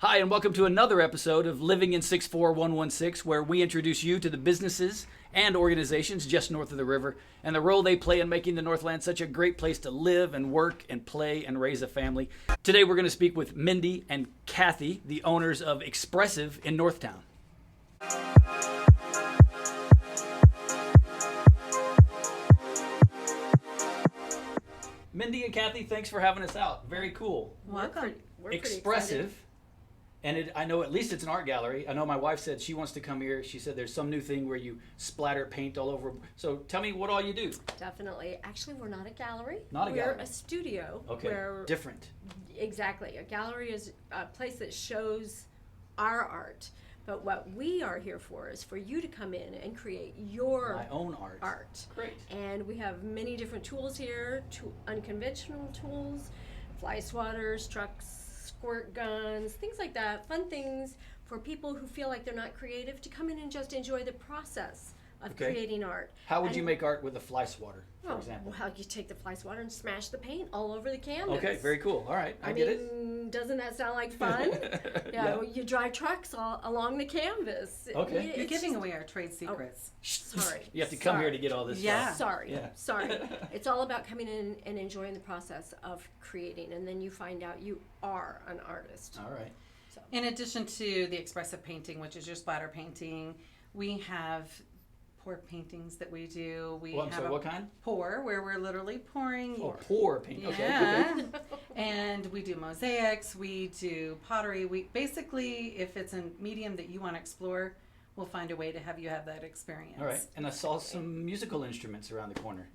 Hi, and welcome to another episode of Living in 64116, where we introduce you to the businesses and organizations just north of the river and the role they play in making the Northland such a great place to live and work and play and raise a family. Today we're going to speak with Mindy and Kathy, the owners of Expressive in Northtown. Mindy and Kathy, thanks for having us out. Very cool. Welcome. We're pretty Expressive. excited. And I know at least it's an art gallery. I know my wife said she wants to come here. She said there's some new thing where you splatter paint all over. So tell me what all you do. Definitely. Actually, we're not a gallery. Not a gallery. We're a studio. Okay, Where, different. exactly. A gallery is a place that shows our art. But what we are here for is for you to come in and create your My own art. Great. And we have many different tools here, unconventional tools, fly swatters, trucks, squirt guns, things like that, fun things for people who feel like they're not creative to come in and just enjoy the process of creating art. How would you make art with a fly swatter, for example? Well, you take the fly swatter and smash the paint all over the canvas. Okay, very cool. All right, I get it. Doesn't that sound like fun? Yeah. You drive trucks all along the canvas. Okay. You're giving away our trade secrets. Sorry. You have to come here to get all this Yeah. stuff. Sorry. It's all about coming in and enjoying the process of creating, and then you find out you are an artist. All right. So. In addition to the expressive painting, which is your splatter painting, we have pour paintings that we do. Well, I'm sorry, what kind? Pour, where we're literally pouring. Oh, pour paint. Okay. Yeah. And we do mosaics, we do pottery. We basically, if it's a medium that you want to explore, we'll find a way to have you have that experience. All right. And I saw some musical instruments around the corner.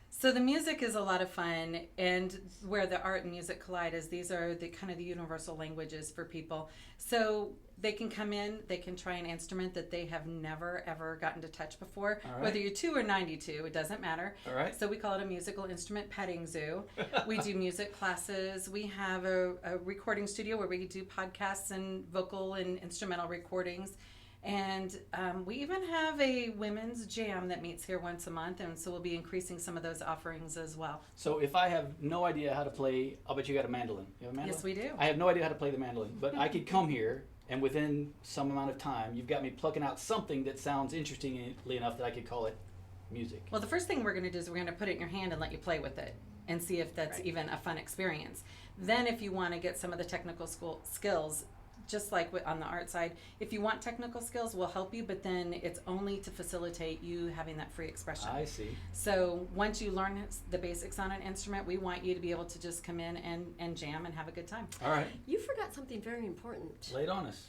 So the music is a lot of fun, and where the art and music collide is these are the kind of the universal languages for people. So they can come in, they can try an instrument that they have never ever gotten to touch before. All right. Whether you're 2 or 92, it doesn't matter. All right. So we call it a musical instrument petting zoo. We do music classes. We have a recording studio where we do podcasts and vocal and instrumental recordings. And we even have a women's jam that meets here once a month, and so we'll be increasing some of those offerings as well. So if I have no idea how to play, I'll bet you got a mandolin. You have a mandolin? Yes, we do. I have no idea how to play the mandolin, but I could come here, and within some amount of time, you've got me plucking out something that sounds interestingly enough that I could call it music. Well, the first thing we're going to do is we're going to put it in your hand and let you play with it and see if that's even a fun experience. Then if you want to get some of the technical skills, just like on the art side, if you want technical skills, we'll help you, but then it's only to facilitate you having that free expression. I see. So once you learn the basics on an instrument, we want you to be able to just come in and jam and have a good time. All right. You forgot something very important. Lay it on us.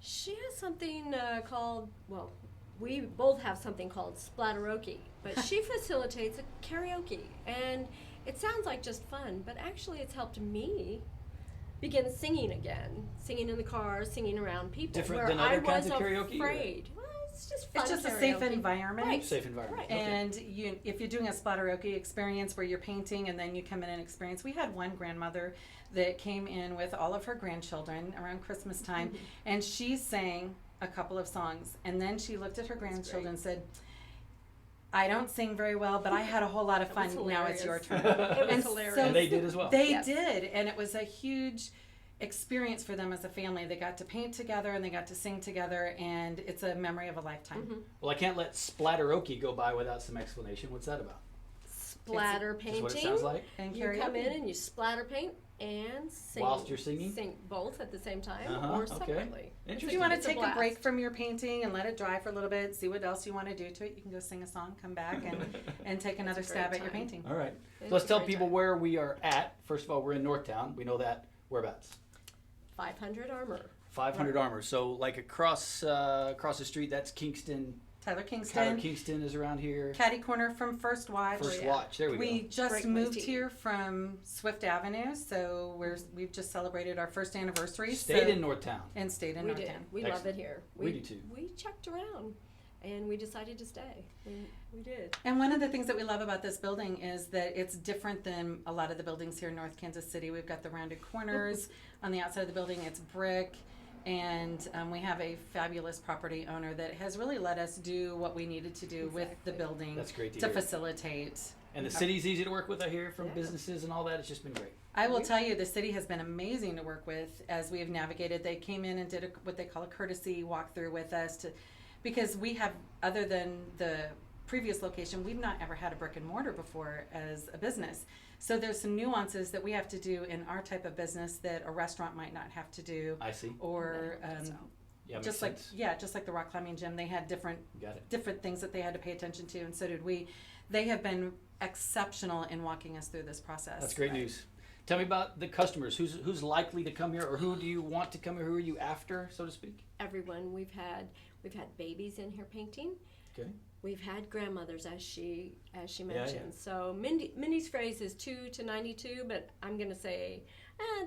She has something called, well, we both have something called splatteroke, but she facilitates a karaoke, and it sounds like just fun, but actually it's helped me begin singing again, singing in the car, singing around people. Different where than other I kinds was of karaoke? afraid. Well, it's just fun. It's just karaoke. a safe environment. Right. Safe environment. Right. Okay. And if you're doing a splatteroke experience where you're painting and then you come in and experience, we had one grandmother that came in with all of her grandchildren around Christmas time, and she sang a couple of songs, and then she looked at her grandchildren and said, I don't sing very well, but I had a whole lot of fun. Now it's your turn. It was And hilarious. so And they did as well. They Yes. did, and it was a huge experience for them as a family. They got to paint together and they got to sing together, and it's a memory of a lifetime. Well, I can't let splatteroke go by without some explanation. What's that about? Splatter Just painting. what it sounds like? And You karaoke. come in and you splatter paint and sing. Whilst you're singing? Sing both at the same time Uh-huh, or okay. separately. Interesting. If you want to It's a take a blast. break from your painting and let it dry for a little bit, see what else you want to do to it, you can go sing a song, come back, and take another a great stab at your time. painting. All right. It's Let's a tell great people time. where we are at. First of all, we're in Northtown. We know that. Whereabouts? 500 Armor. 500 Armor. So like across the street, that's Kingston. Tyler Tyler Kingston, Kingston is around here. catty corner from First Watch. First yeah. Watch. There we We go. just Break my moved teeth. here from Swift Avenue, so we've just celebrated our first anniversary. Stayed in Northtown. and stayed in We Northtown. did. We love Excellent. it here. We do too. We checked around and we decided to stay. We did. And one of the things that we love about this building is that it's different than a lot of the buildings here in North Kansas City. We've got the rounded corners. On the outside of the building, it's brick. And we have a fabulous property owner that has really let us do what we needed to do with the Exactly. building That's great to to hear. facilitate And the city's easy to work with, I hear, from businesses and all that. It's just been great. I will tell you, the city has been amazing to work with as we have navigated. They came in and did what they call a courtesy walkthrough with us because we have, other than the previous location, we've not ever had a brick and mortar before as a business. So there's some nuances that we have to do in our type of business that a restaurant might not have to do. I see. Or Yeah, just makes sense. just like the rock climbing gym, they had different Got it. different things that they had to pay attention to, and so did we. They have been exceptional in walking us through this process. That's great news. Tell me about the customers. Who's likely to come here, or who do you want to come here? Who are you after, so to speak? Everyone. We've had babies in here painting. Okay. We've had grandmothers, as she mentioned. Yeah. So Mindy's phrase is 2 to 92, but I'm gonna say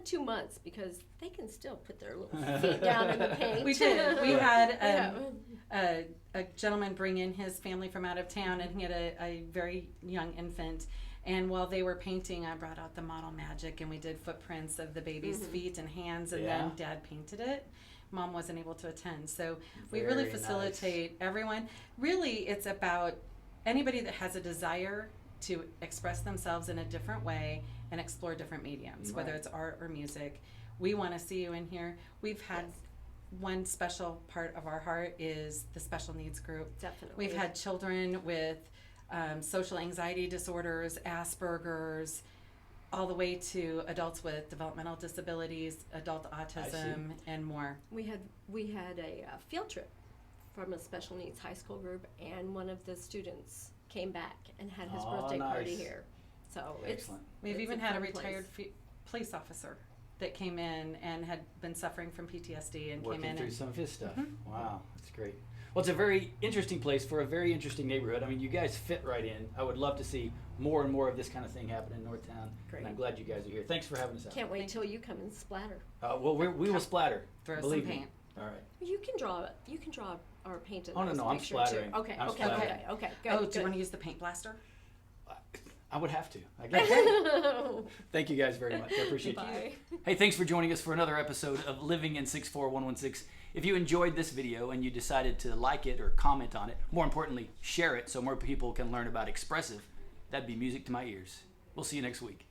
2 months because they can still put their little feet down in the paint. We did. We had a gentleman bring in his family from out of town, and he had a very young infant. And while they were painting, I brought out the model magic, and we did footprints of the baby's feet and hands, and then Dad painted it. Mom wasn't able to attend. So we really facilitate everyone. Really, it's about anybody that has a desire to express themselves in a different way and explore different mediums, whether it's art or music. We want to see you in here. We've had one special part of our heart is the special needs group. Definitely. We've had children with social anxiety disorders, Asperger's, all the way to adults with developmental disabilities, adult autism, and more. We had a field trip from a special needs high school group, and one of the students came back and had his birthday party here. So excellent. We've even had a retired police officer that came in and had been suffering from PTSD and Working came in through and some of his stuff. Wow, that's great. Well, it's a very interesting place for a very interesting neighborhood. I mean, you guys fit right in. I would love to see more and more of this kind of thing happen in Northtown. Great. And I'm glad you guys are here. Thanks for having us out. Can't wait till you come and splatter. Well, we will splatter. throw Believe some me. paint. All right. You can draw or paint in Oh, no, this no, I'm picture, splattering. Too. Okay, I'm okay, splattering. okay, good. Oh, do you want to use the paint blaster? I would have to. I guess. Thank you guys very much. I appreciate Bye. you. Hey, thanks for joining us for another episode of Living in 64116. If you enjoyed this video and you decided to like it or comment on it, more importantly, share it so more people can learn about Expressive, that'd be music to my ears. We'll see you next week.